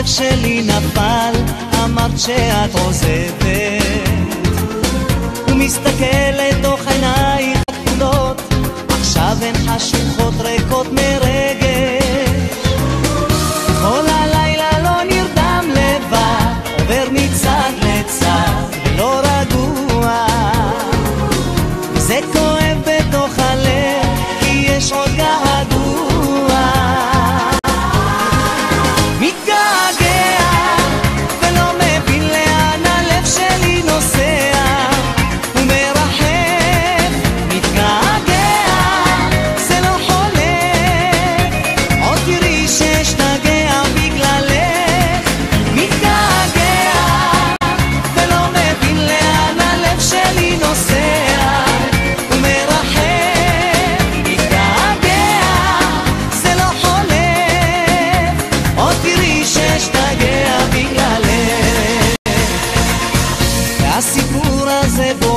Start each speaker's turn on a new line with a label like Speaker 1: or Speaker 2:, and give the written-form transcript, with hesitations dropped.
Speaker 1: הלב שלי נפל, אמרת שאת עוזבת, ומסתכלת תוך עינייך הכחולות, עכשיו הן חשוכות ריקות מרגש. כל הלילה לא נרדם לבד, עובר מצד לצד ולא רגוע, זה כואב בתוך הלב כי יש עוד געגוע. מתגעגע ולא מבין לאן הלב שלי נוסע ומרחב. מתגעגע זה לא חולף, עוד תראי שאשתגע בגללך. מתגעגע ולא מבין לאן הלב שלי נוסע ומרחב. מתגעגע זה לא חולף, עוד תראי שאשתגע בגללך. והסיפור הזה בו